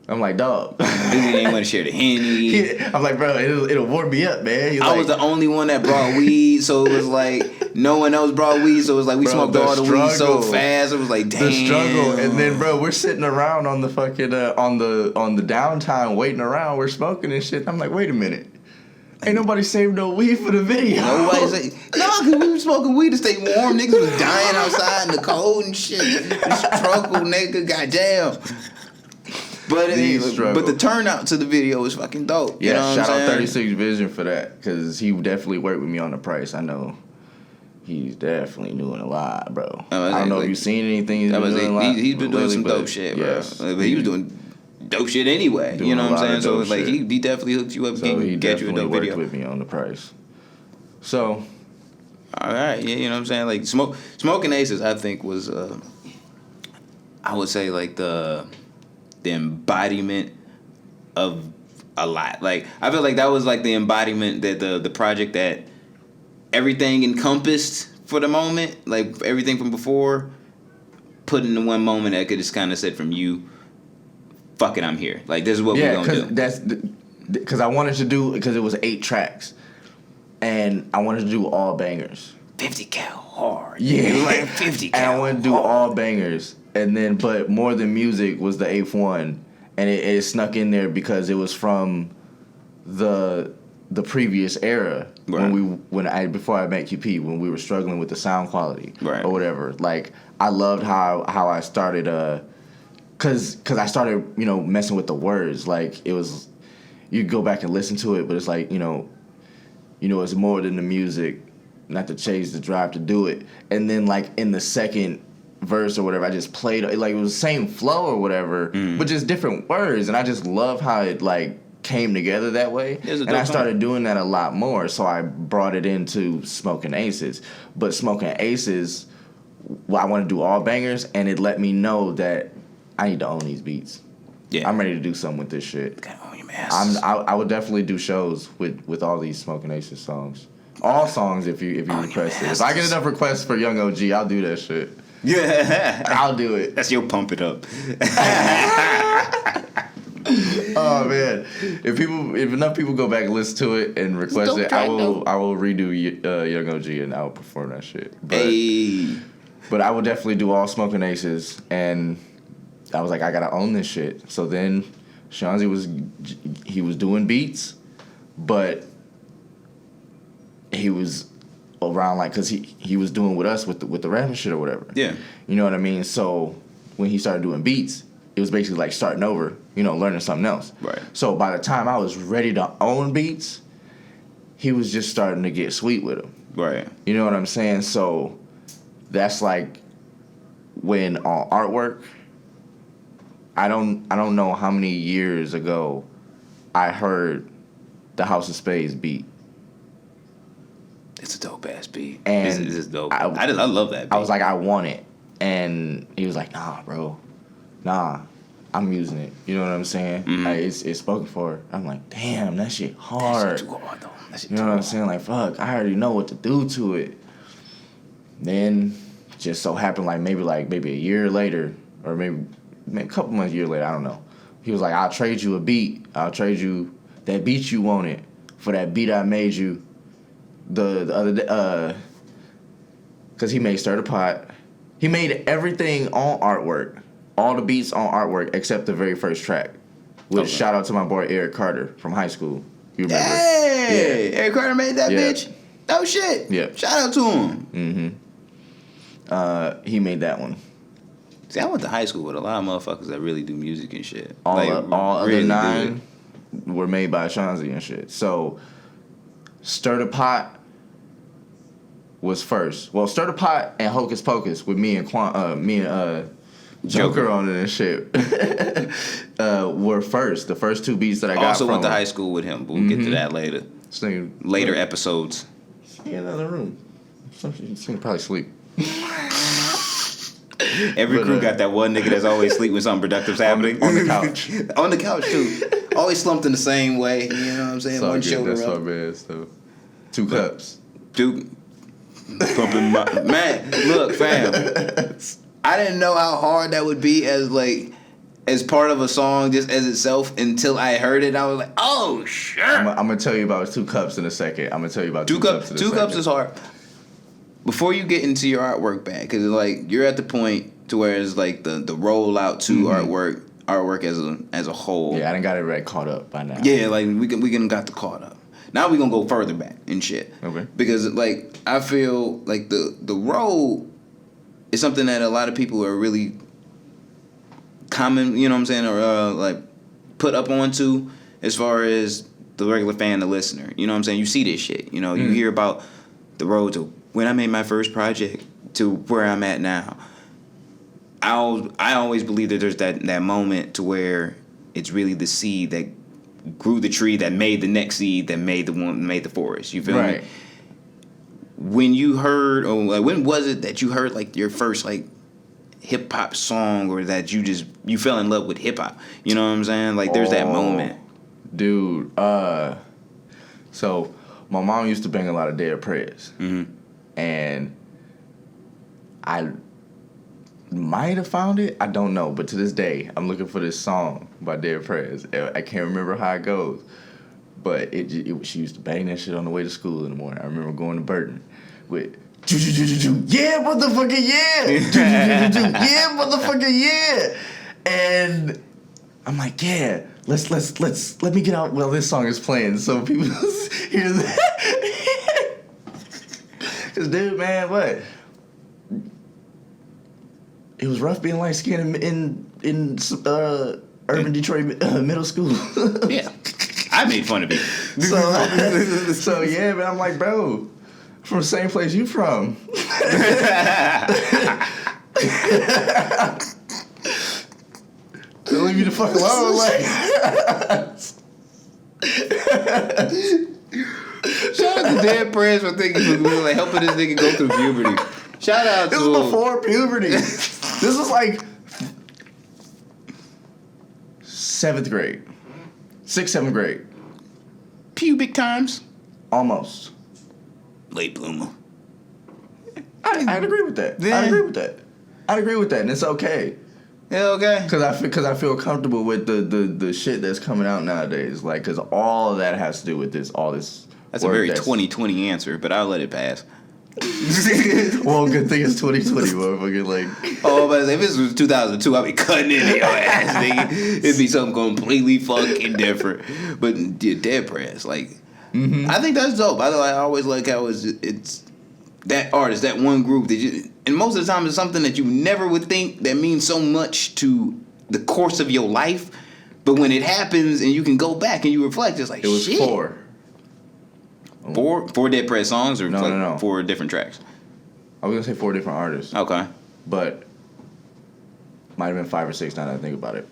Speaker 2: I'm like, dog.
Speaker 1: Busy didn't want to share the Henny.
Speaker 2: I'm like, bro, it'll warm me up, man.
Speaker 1: I was the only one that brought weed, so it was like no one else brought weed, so it was like we smoked all the weed so fast. It was like, damn.
Speaker 2: The struggle, and then bro, we're sitting around on the fucking on the downtime waiting around. We're smoking and shit. I'm like, wait a minute. Ain't nobody saved no weed for the video.
Speaker 1: Nobody cause we were smoking weed to stay warm. Niggas was dying outside in the cold and shit. Struggle, nigga, goddamn. But the turnout to the video was fucking dope.
Speaker 2: Yeah,
Speaker 1: you know
Speaker 2: shout out 36 Vision for that, because he definitely worked with me on the price. I know he's definitely doing a lot, bro. I don't know if you've seen anything he's been doing.
Speaker 1: He's been doing some dope shit, bro. Yes, but he was doing dope shit anyway. You know what I'm saying? So like he definitely hooked you up and get you a dope video.
Speaker 2: He worked with me on the price. So,
Speaker 1: all right, yeah, you know what I'm saying? Like Smoking Aces, I think was, I would say like the embodiment of a lot. Like I feel like that was like the embodiment that the project that everything encompassed for the moment, like everything from before, put into one moment that could just kind of said from you, fuck it, I'm here. Like this is what we're gonna do.
Speaker 2: Because I wanted to do, because it was 8 tracks. and I wanted to do all bangers.
Speaker 1: 50 cal hard.
Speaker 2: Yeah,
Speaker 1: Like 50 cal.
Speaker 2: and I wanted to do all bangers, and then but More Than Music was the eighth one, and it snuck in there because it was from the previous era
Speaker 1: Right.
Speaker 2: before I met QP, when we were struggling with the sound quality,
Speaker 1: Right.
Speaker 2: or whatever. Like, I loved how I started cause I started messing with the words. Like, it was, you go back and listen to it, but it's like it's more than the music, not to chase the drive to do it. And then like in the second verse or whatever, I just played like it was the same flow or whatever, but just different words, and I just love how it like came together that way. And I started doing that a lot more, so I brought it into Smoking Aces. But Smoking Aces, I want to do all bangers, and it let me know that I need to own these beats.
Speaker 1: Yeah.
Speaker 2: I'm ready to do something with this shit.
Speaker 1: Gotta own your masses.
Speaker 2: I would definitely do shows with all these Smoking Aces songs. All songs if you request it. If I get enough requests for Young OG, I'll do that shit.
Speaker 1: Yeah.
Speaker 2: I'll do it.
Speaker 1: That's your pump it up.
Speaker 2: Oh man, if enough people go back and listen to it and request it, I will redo Young OG and I will perform that shit. But I will definitely do all Smoking Aces, and I was like, I gotta own this shit. So then Shanzi was doing beats, but he was around like, cause he was doing with us with the rap and shit or whatever.
Speaker 1: Yeah.
Speaker 2: You know what I mean? So when he started doing beats, it was basically like starting over, learning something else.
Speaker 1: Right.
Speaker 2: So by the time I was ready to own beats, he was just starting to get sweet with them.
Speaker 1: Right.
Speaker 2: You know what I'm saying? So that's like when on artwork, I don't know how many years ago I heard the House of Spades beat.
Speaker 1: It's a dope ass beat.
Speaker 2: And
Speaker 1: it's dope. I love that beat.
Speaker 2: I was like, I want it. And he was like, nah, bro. Nah, I'm using it. You know what I'm saying?
Speaker 1: Mm-hmm.
Speaker 2: Like, it's spoken for. I'm like, damn, that shit hard.
Speaker 1: That shit too hard, though. That shit
Speaker 2: You know what I'm saying? Like, fuck, I already know what to do to it. Then, just so happened, maybe a year later, or maybe a couple months, year later, I don't know. He was like, I'll trade you a beat. I'll trade you that beat you wanted for that beat I made you the other day. Because he made Stir the Pot. He made everything on artwork. All the beats on artwork except the very first track. Which, shout out to my boy Eric Carter from high school. You remember?
Speaker 1: Hey! Yeah. Eric Carter made that
Speaker 2: Yeah.
Speaker 1: bitch? Oh, shit.
Speaker 2: Yeah.
Speaker 1: Shout out to him.
Speaker 2: He made that one.
Speaker 1: See, I went to high school with a lot of motherfuckers that really do music and shit.
Speaker 2: All
Speaker 1: really
Speaker 2: other
Speaker 1: do
Speaker 2: 9 were made by Shanzi and shit. So, Stir the Pot was first. Well, Stir the Pot and Hocus Pocus with me and Joker on it and shit were first. The first two beats that I got
Speaker 1: also
Speaker 2: from
Speaker 1: went to high school with him, but we'll get to that later. Later episodes.
Speaker 2: In another room. This nigga probably sleep.
Speaker 1: Every crew got that one nigga that's always sleep when something productive's happening.
Speaker 2: On the couch.
Speaker 1: On the couch, too. Always slumped in the same way. You know what I'm saying?
Speaker 2: So
Speaker 1: One
Speaker 2: good.
Speaker 1: shoulder
Speaker 2: That's
Speaker 1: up.
Speaker 2: my man stuff. 2 cups.
Speaker 1: Dude. Pumping my... Man, look, fam. I didn't know how hard that would be as part of a song just as itself until I heard it. I was like, oh, shit.
Speaker 2: I'm going to tell you about 2 cups in a second. I'm going to tell you about 2 cups in a second.
Speaker 1: 2 cups is hard. Before you get into your artwork bag, because you're at the point to where it's like the rollout to artwork as a whole.
Speaker 2: Yeah, I done got it right caught up by now.
Speaker 1: Yeah, we can got the caught up. Now we gonna go further back and shit.
Speaker 2: Okay.
Speaker 1: Because I feel like the road is something that a lot of people are really common, you know what I'm saying, or put up onto as far as the regular fan, the listener. You know what I'm saying? You see this shit. You know, you hear about the road to when I made my first project to where I'm at now. I always believe that there's that moment to where it's really the seed that grew the tree that made the next seed that made the forest. You feel me? When you heard, or when was it that you heard your first hip hop song, or that you fell in love with hip hop? You know what I'm saying? There's that moment.
Speaker 2: Dude, so my mom used to bang a lot of Dead Prez.
Speaker 1: Mm-hmm.
Speaker 2: And I might have found it. I don't know. But to this day, I'm looking for this song by Dead Prez. I can't remember how it goes. But she used to bang that shit on the way to school in the morning. I remember going to Burton with yeah, motherfucker, yeah, yeah, motherfucker, yeah, and I'm like, yeah, let me get out while this song is playing so people hear that. Cause dude, man, what? It was rough being light skinned in urban Detroit middle school.
Speaker 1: Yeah, I made fun of it.
Speaker 2: So yeah, man, I'm like, bro, from the same place you from. Leave me the fuck alone, like.
Speaker 1: Shout out to Dead Prez for thinking we were like helping this nigga go through puberty. Shout out to
Speaker 2: This was before puberty. This was like 7th grade. 6th, 7th grade.
Speaker 1: pubic times.
Speaker 2: Almost.
Speaker 1: Late bloomer.
Speaker 2: I'd agree with that.
Speaker 1: Yeah.
Speaker 2: I'd agree with that. I'd agree with that, and it's okay.
Speaker 1: Yeah, okay.
Speaker 2: Cause I feel comfortable with the shit that's coming out nowadays. Like, cause all of that has to do with this. All this.
Speaker 1: That's a very 2020 answer, but I'll let it pass.
Speaker 2: Well, good thing it's 2020, motherfucker. Like,
Speaker 1: Oh, but if this was 2002, I'd be cutting in your ass, nigga. It'd be something completely fucking different. But yeah, Dead Prez, like, I think that's dope. I always like how it's that artist, that one group that you, and most of the time it's something that you never would think that means so much to the course of your life. But when it happens and you can go back and you reflect, it's like,
Speaker 2: it was
Speaker 1: shit.
Speaker 2: 4.
Speaker 1: Four Dead Prez songs, or
Speaker 2: No.
Speaker 1: 4 different tracks?
Speaker 2: I was gonna say 4 different artists,
Speaker 1: Okay.
Speaker 2: but might have been 5 or 6 now that I think about it.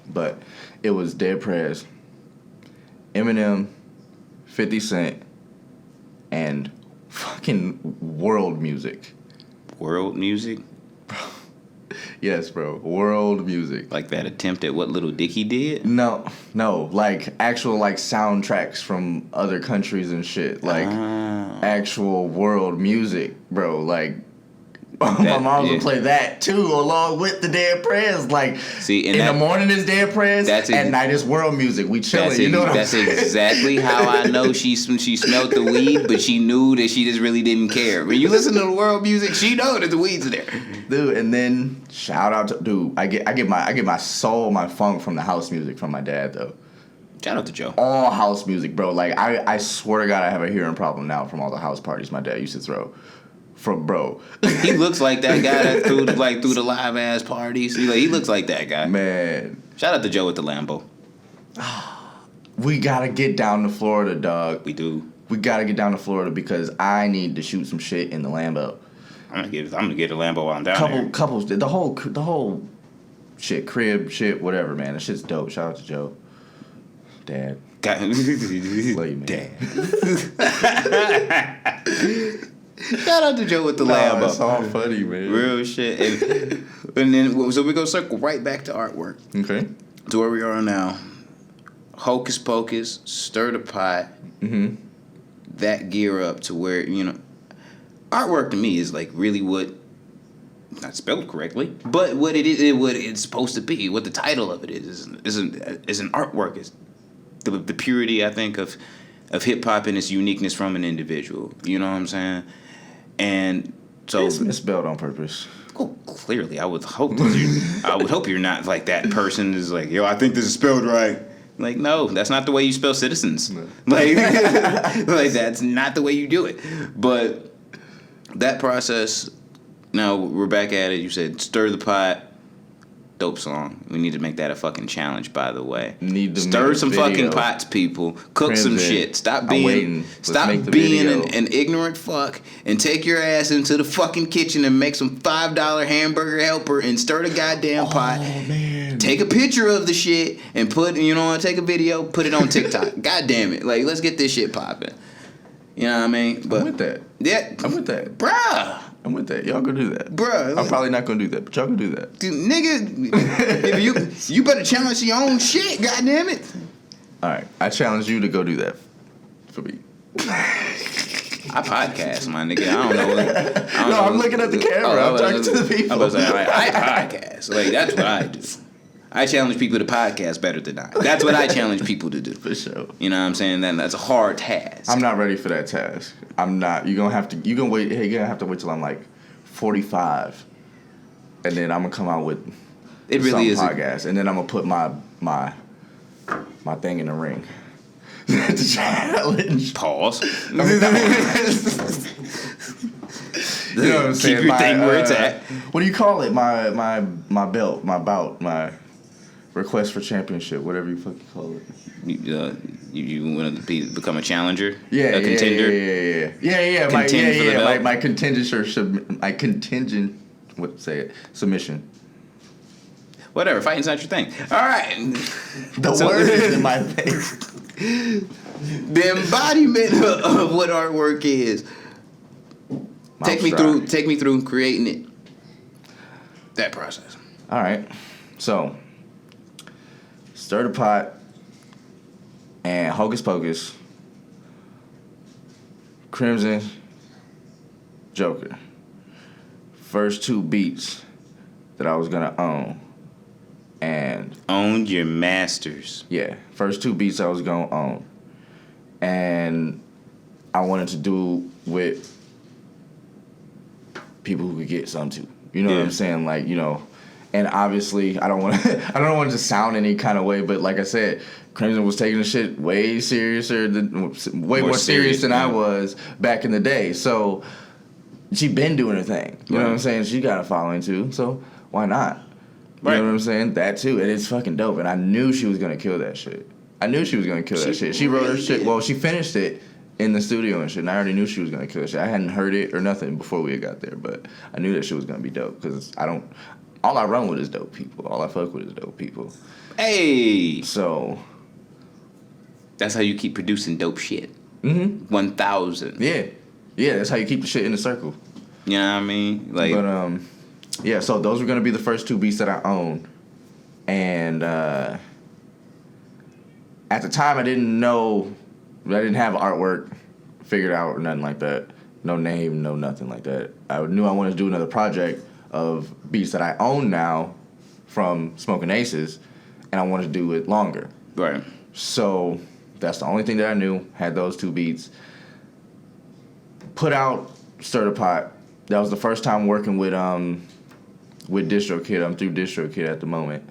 Speaker 2: But it was Dead Prez, Eminem, 50 Cent, and fucking world music.
Speaker 1: World music?
Speaker 2: Yes, bro, world music.
Speaker 1: Like that attempt at what Little Dicky did?
Speaker 2: No, like actual like soundtracks from other countries and shit. Like actual world music, bro. Like my mom would play that too, along with the Dead Prez. Like,
Speaker 1: see, and
Speaker 2: in the morning is Dead Prez, at night is world music. We chilling. You know what I'm saying?
Speaker 1: That's exactly how I know she smelled the weed, but she knew that she just really didn't care. When you listen to the world music, she know that the weed's there.
Speaker 2: Dude, and then shout out to dude. I get my soul, my funk from the house music from my dad though.
Speaker 1: Shout out to Joe.
Speaker 2: All house music, bro. Like I swear to God, I have a hearing problem now from all the house parties my dad used to throw. From bro,
Speaker 1: He looks like that guy that threw the live ass parties. He looks like that guy.
Speaker 2: Man,
Speaker 1: Shout out to Joe with the Lambo.
Speaker 2: we gotta get down to Florida, dog.
Speaker 1: We do.
Speaker 2: We gotta get down to Florida because I need to shoot some shit in the Lambo.
Speaker 1: I'm gonna get a Lambo while I'm down there.
Speaker 2: Couples, the whole shit, crib shit, whatever, man. That shit's dope. Shout out to Joe, Dad.
Speaker 1: Love
Speaker 2: you, man.
Speaker 1: Dad. Shout out to Joe with the Lambo.
Speaker 2: It's all funny, man.
Speaker 1: Real shit. And then, so we're going to circle right back to artwork.
Speaker 2: Okay.
Speaker 1: To where we are now. Hocus Pocus, Stir the Pot.
Speaker 2: Mm-hmm.
Speaker 1: That gear up to where, artwork to me is like really what, not spelled correctly, but what it is, what it's supposed to be, what the title of it is an artwork. Is the purity, I think, of hip hop and its uniqueness from an individual. You know what I'm saying? And so
Speaker 2: It's misspelled on purpose.
Speaker 1: oh, clearly, I would hope you're not like that person is like, yo, I think this is spelled right. Like, no, that's not the way you spell citizens. No. Like that's not the way you do it. But that process, now we're back at it. You said Stir the Pot. Dope song. We need to make that a fucking challenge, by the way.
Speaker 2: Need to
Speaker 1: stir
Speaker 2: make a
Speaker 1: some
Speaker 2: video.
Speaker 1: fucking pots, people. Cook
Speaker 2: Crimson.
Speaker 1: some shit. Stop
Speaker 2: I'm
Speaker 1: being
Speaker 2: waiting. Let's make the video.
Speaker 1: an ignorant fuck and take your ass into the fucking kitchen and make some $5 hamburger helper and stir the goddamn pot.
Speaker 2: Oh man.
Speaker 1: Take a picture of the shit and take a video, put it on TikTok. God damn it. Like, let's get this shit popping. You know what I mean? But
Speaker 2: I'm with that.
Speaker 1: Yeah.
Speaker 2: I'm with that.
Speaker 1: Bruh.
Speaker 2: I'm with that. Y'all go do that.
Speaker 1: Bruh.
Speaker 2: I'm probably not gonna do that, but y'all go do that.
Speaker 1: Dude, nigga, if you better challenge your own shit, goddamn it.
Speaker 2: All right, I challenge you to go do that for me.
Speaker 1: I podcast, my nigga. I don't know.
Speaker 2: No, I'm looking at the camera. I'm talking to the people.
Speaker 1: I was like, I podcast. Like, that's what I do. I challenge people to podcast better than I. That's what I challenge people to do.
Speaker 2: For sure.
Speaker 1: You know what I'm saying? That's a hard task.
Speaker 2: I'm not ready for that task. I'm not. You're gonna have to wait till I'm like 45, and then I'm gonna come out with
Speaker 1: It really is
Speaker 2: podcast, and then I'm gonna put my thing in the ring. Challenge.
Speaker 1: Pause.
Speaker 2: You know what I'm saying?
Speaker 1: Keep your thing where it's at.
Speaker 2: What do you call it? My belt, my bout, my request for championship, whatever you fucking call it.
Speaker 1: You want to become a challenger?
Speaker 2: Yeah,
Speaker 1: a contender.
Speaker 2: Yeah.
Speaker 1: Contend for the belt?
Speaker 2: My contingent. Submission.
Speaker 1: Whatever. Fighting's not your thing. All right.
Speaker 2: The word is in my face.
Speaker 1: The embodiment of what artwork is. Take me through creating it. That process.
Speaker 2: All right. So, stir the pot and Hocus Pocus, Crimson, Joker. First two beats that I was gonna own. And
Speaker 1: own your masters.
Speaker 2: Yeah, first two beats I was gonna own. And I wanted to do with people who could get some too. You know what I'm saying? Like, you know, and obviously I don't want to sound any kind of way, but like I said, Crimson was taking the shit way more serious than I was back in the day. So she been doing her thing. You know what I'm saying? She got a following too. So why not? You know what I'm saying? That too. And it's fucking dope. And I knew she was gonna kill that shit. She wrote her shit. Well, she finished it in the studio and shit. And I already knew she was gonna kill that shit. I hadn't heard it or nothing before we got there, but I knew that shit was gonna be dope because all I run with is dope people. All I fuck with is dope people.
Speaker 1: Hey.
Speaker 2: So
Speaker 1: that's how you keep producing dope shit.
Speaker 2: 1,000. Yeah. That's how you keep the shit in the circle.
Speaker 1: You know what I mean? Like,
Speaker 2: but yeah. So those were gonna be the first two beats that I own, and at the time I didn't have artwork figured out or nothing like that. No name, no nothing like that. I knew I wanted to do another project of beats that I own now from Smoking Aces, and I wanted to do it longer.
Speaker 1: Right.
Speaker 2: So that's the only thing that I knew. Had those two beats. Put out Stir the Pot. That was the first time working with DistroKid. I'm through DistroKid at the moment.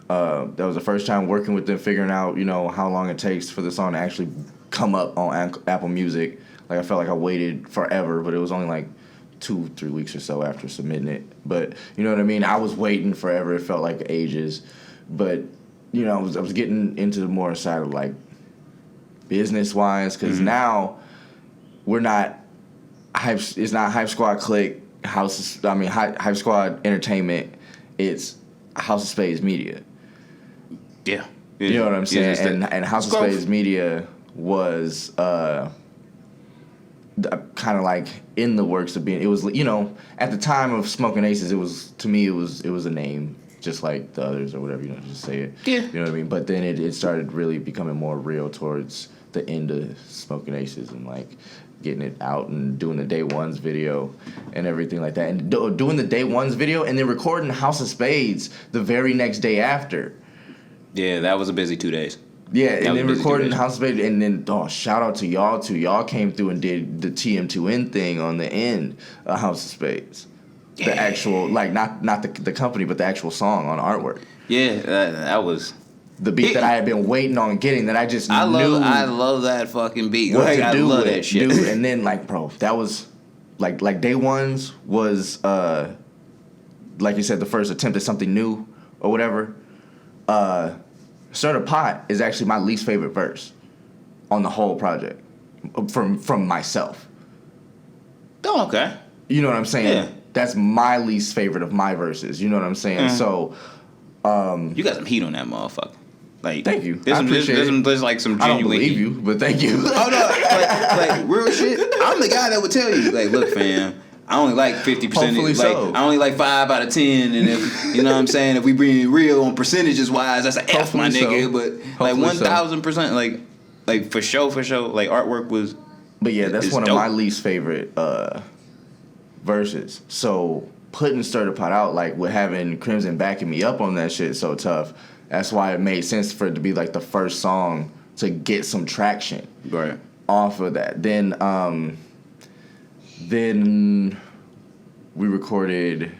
Speaker 2: That was the first time working with them, figuring out, you know, how long it takes for the song to actually come up on Apple Music. Like, I felt like I waited forever, but it was only like 2-3 weeks or so after submitting it. But, you know what I mean? I was waiting forever. It felt like ages. But, you know, I was getting into the more side of, like, business-wise, because now we're not it's not Hype Squad Click, Hype Squad Entertainment. It's House of Spades Media.
Speaker 1: Yeah.
Speaker 2: You know what I'm saying? And House of Spades Media was kind of like in the works of being. It was, you know, at the time of Smoking Aces, it was a name just like the others or whatever, you know, just say it.
Speaker 1: Yeah.
Speaker 2: You know what I mean? But then it started really becoming more real towards the end of Smoking Aces and like getting it out and doing the Day Ones video and everything like that. And doing the Day Ones video and then recording House of Spades the very next day after.
Speaker 1: Yeah, that was a busy 2 days.
Speaker 2: Yeah, and then recording House of Spades, and then shout out to y'all too. Y'all came through and did the TM2N thing on the end of House of Spades. Yeah. The actual, like, not the company, but the actual song on artwork.
Speaker 1: Yeah, that was
Speaker 2: the beat that I had been waiting on getting. That I just knew.
Speaker 1: I love that fucking beat.
Speaker 2: What to do
Speaker 1: love
Speaker 2: with
Speaker 1: that shit.
Speaker 2: Dude, and then like, bro, that was like Day Ones was like you said, the first attempt at something new or whatever. Stir the Pot is actually my least favorite verse on the whole project from myself.
Speaker 1: Oh, okay.
Speaker 2: You know what I'm saying?
Speaker 1: Yeah.
Speaker 2: That's my least favorite of my verses. You know what I'm saying? So,
Speaker 1: you got some heat on that motherfucker. Like,
Speaker 2: thank you.
Speaker 1: There's like some genuine.
Speaker 2: I don't believe
Speaker 1: heat.
Speaker 2: you, but thank you.
Speaker 1: Oh no, like real shit. I'm the guy that would tell you, like, look, fam, I only like 50%.
Speaker 2: Hopefully so.
Speaker 1: I only like 5 out of 10, and if you know what I'm saying, if we bring real on percentages wise, that's an F,
Speaker 2: Hopefully
Speaker 1: my nigga.
Speaker 2: so.
Speaker 1: But like 1,000%, like for sure, like artwork was.
Speaker 2: But yeah, that's one
Speaker 1: dope.
Speaker 2: of my least favorite verses. So putting Stir the Pot Out, like with having Crimson backing me up on that shit so tough, that's why it made sense for it to be like the first song to get some traction
Speaker 1: Right.
Speaker 2: off of that. Then we recorded,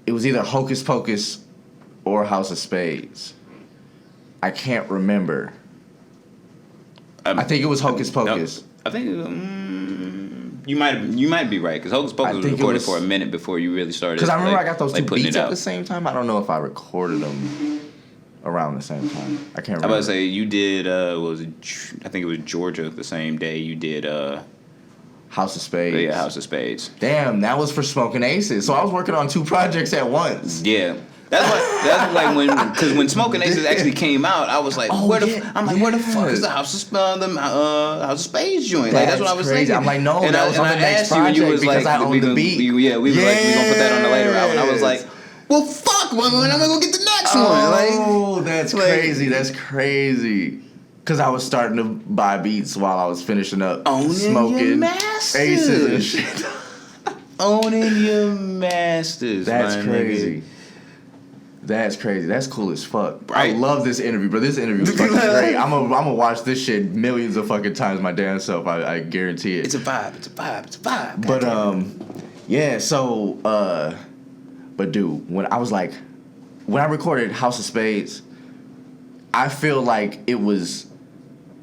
Speaker 2: it was either Hocus Pocus or House of Spades. I can't remember. I think it was Hocus Pocus.
Speaker 1: No, I think you might be right because Hocus Pocus was recorded for a minute before you really started.
Speaker 2: Because I remember
Speaker 1: like,
Speaker 2: I got those
Speaker 1: like
Speaker 2: two
Speaker 1: putting
Speaker 2: beats
Speaker 1: it
Speaker 2: at
Speaker 1: out.
Speaker 2: the same time. I don't know if I recorded them around the same time. I can't remember.
Speaker 1: I was about to say you did. I think it was Georgia the same day you did.
Speaker 2: House of Spades.
Speaker 1: Yeah, House of Spades.
Speaker 2: Damn, that was for Smoking Aces. So I was working on 2 projects at once.
Speaker 1: Yeah. That's like when Smoking Aces actually came out, I was like, where the fuck is the House of Spades joint? Like that's what I was
Speaker 2: crazy.
Speaker 1: thinking.
Speaker 2: I'm like, no,
Speaker 1: and
Speaker 2: that was on the next
Speaker 1: and you was
Speaker 2: project because I owned the beat.
Speaker 1: We was like, we gonna put that on the later album. And I was like, well, fuck, when am I gonna get the next one?
Speaker 2: Oh, that's crazy. That's crazy. Because I was starting to buy beats while I was finishing up Smoking Aces and shit.
Speaker 1: Owning your masters.
Speaker 2: That's
Speaker 1: my
Speaker 2: crazy.
Speaker 1: nigga.
Speaker 2: That's crazy. That's cool as fuck.
Speaker 1: Right.
Speaker 2: I love this interview, bro. This interview is fucking great. I'm gonna watch this shit millions of fucking times my damn self. I guarantee it.
Speaker 1: It's a vibe. It's a vibe. It's a vibe.
Speaker 2: But yeah. So but dude, when I recorded House of Spades, I feel like it was,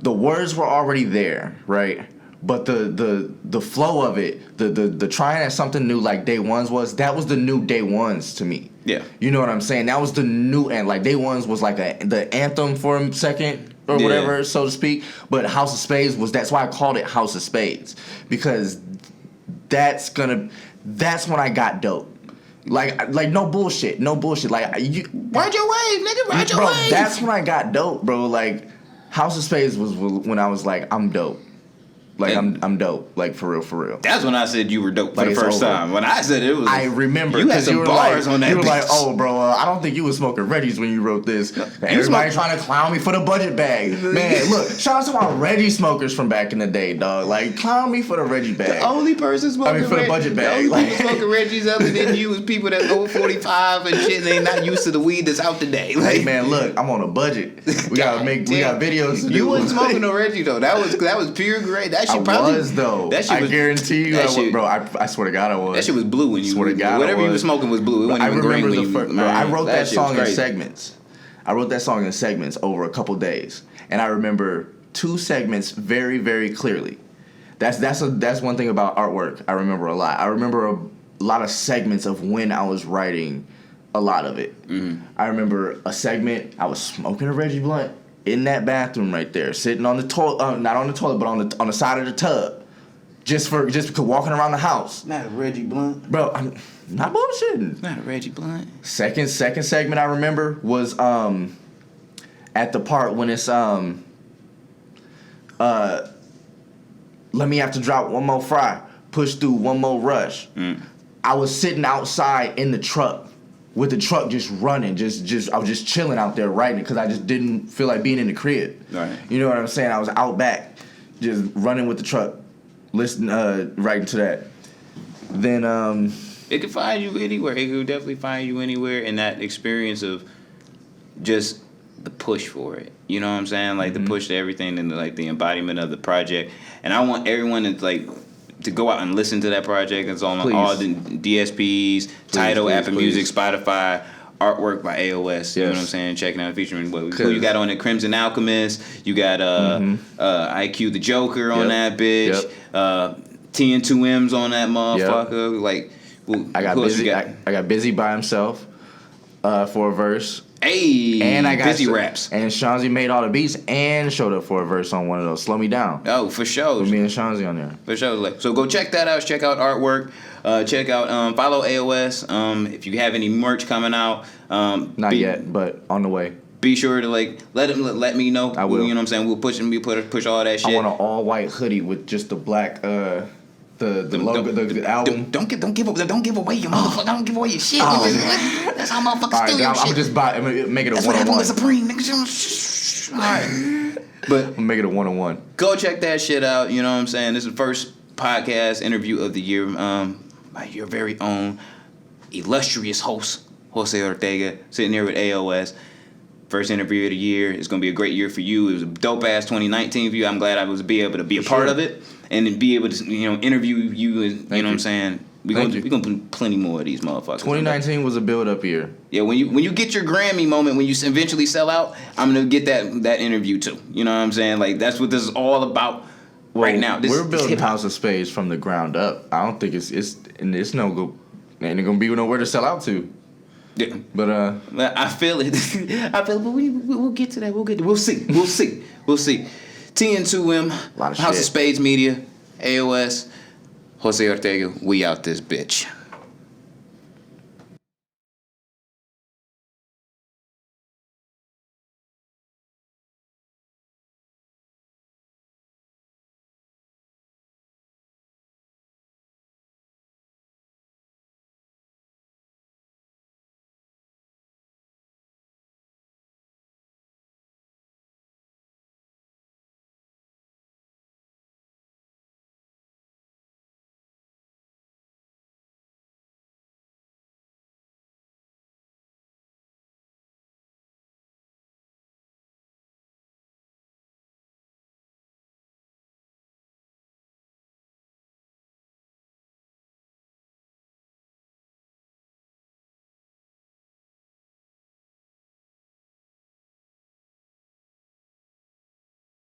Speaker 2: the words were already there, right? But the flow of it, the trying at something new like Day Ones was, that was the new Day Ones to me.
Speaker 1: Yeah.
Speaker 2: You know what I'm saying? That was the new, and like Day Ones was like the anthem for a second or whatever, so to speak. But House of Spades that's why I called it House of Spades, because that's when I got dope. Like no bullshit. Like
Speaker 1: ride your wave, nigga. Ride your
Speaker 2: bro,
Speaker 1: wave.
Speaker 2: that's when I got dope, bro. Like House of Spades was when I was like, I'm dope. Like I'm dope, like for real.
Speaker 1: That's when I said you were dope for
Speaker 2: Like,
Speaker 1: the first
Speaker 2: over.
Speaker 1: time. When I said it was,
Speaker 2: I remember
Speaker 1: you had some bars on that.
Speaker 2: You were like,
Speaker 1: bitch.
Speaker 2: oh, bro, I don't think you was smoking Reggie's when you wrote this. Everybody trying to clown me for the budget bag. Man, look, shout out to my Reggie smokers from back in the day, dog. Like, clown me for the Reggie bag.
Speaker 1: The only person smoking
Speaker 2: for the budget bag.
Speaker 1: The only people smoking Reggie's other than you is people that's over 45 and shit and they not used to the weed that's out today. Like,
Speaker 2: Hey, man, look, I'm on a budget. We got videos to do.
Speaker 1: You wasn't smoking no Reggie though. That was pure great. That shit
Speaker 2: I was though.
Speaker 1: That shit was,
Speaker 2: I guarantee you, I swear to God, I was.
Speaker 1: That shit was blue when you.
Speaker 2: Swear to God,
Speaker 1: whatever you were smoking was blue. It wasn't even green when you.
Speaker 2: I wrote that
Speaker 1: shit was
Speaker 2: song in
Speaker 1: crazy.
Speaker 2: segments. I wrote that song in segments over a couple days, and I remember 2 segments very, very clearly. That's one thing about artwork I remember a lot. I remember a lot of segments of when I was writing a lot of it. Mm-hmm. I remember a segment I was smoking a Reggie blunt in that bathroom right there, sitting on the toilet, not on the toilet, but on the side of the tub. Just because walking around the house.
Speaker 1: Not a Reggie blunt.
Speaker 2: Bro, I'm not bullshitting.
Speaker 1: Not a Reggie blunt.
Speaker 2: Second segment I remember was at the part when it's let me have to drop one more fry, push through one more rush. I was sitting outside in the truck with the truck just running, I was just chilling out there writing because I just didn't feel like being in the crib.
Speaker 1: Right.
Speaker 2: You know what I'm saying? I was out back, just running with the truck. Writing to that. Then
Speaker 1: it could find you anywhere. It could definitely find you anywhere in that experience of just the push for it. You know what I'm saying? Like the push to everything and like the embodiment of the project. And I want everyone to go out and listen to that project. It's on all the DSPs, Tidal, Apple Music, Spotify. Artwork by AoS, you know what I'm saying? Checking out featuring who you got on it, Crimson Alchemist, you got IQ the Joker on that bitch, T and 2M's on that motherfucker. Yep. Like,
Speaker 2: I got busy. I got Busy by himself for a verse.
Speaker 1: Hey,
Speaker 2: and I got
Speaker 1: Busy Raps.
Speaker 2: And Shanzi made all the beats and showed up for a verse on one of those. Slow Me Down.
Speaker 1: Oh, for sure.
Speaker 2: With me and Shanzi on there.
Speaker 1: For sure. So go check that out. Check out artwork. Check out follow AoS. If you have any merch coming out,
Speaker 2: not yet, but on the way.
Speaker 1: Be sure to let me know.
Speaker 2: I will.
Speaker 1: You know what I'm saying? We'll push all that shit.
Speaker 2: I want an all white hoodie with just the black the logo, the album.
Speaker 1: Don't give away your motherfucker. Don't give away your shit. That's how motherfuckers steal your shit.
Speaker 2: I'm just make it a 1-on-1.
Speaker 1: That's what happened with Supreme, nigga. All right, but
Speaker 2: make it a 1-on-1.
Speaker 1: Go check that shit out. You know what I'm saying? This is the first podcast interview of the year. by your very own illustrious host, Jose Ortega, sitting here with AoS. First interview of the year. It's going to be a great year for you. It was a dope-ass 2019 for you. I'm glad I was able to be a part of it and to be able to, interview you and, you know what I'm saying? We're going to put plenty more of these motherfuckers.
Speaker 2: 2019 was a build-up year.
Speaker 1: Yeah, when you get your Grammy moment, when you eventually sell out, I'm going to get that interview too. You know what I'm saying? Like, that's what this is all about right now.
Speaker 2: We're building House of Spades from the ground up. I don't think it's no go. Ain't gonna be nowhere to sell out to.
Speaker 1: Yeah.
Speaker 2: But
Speaker 1: I feel it. But we'll get to that. We'll see. TN2M,
Speaker 2: lot of
Speaker 1: House
Speaker 2: shit.
Speaker 1: of Spades Media, AoS, Jose Ortega. We out this bitch.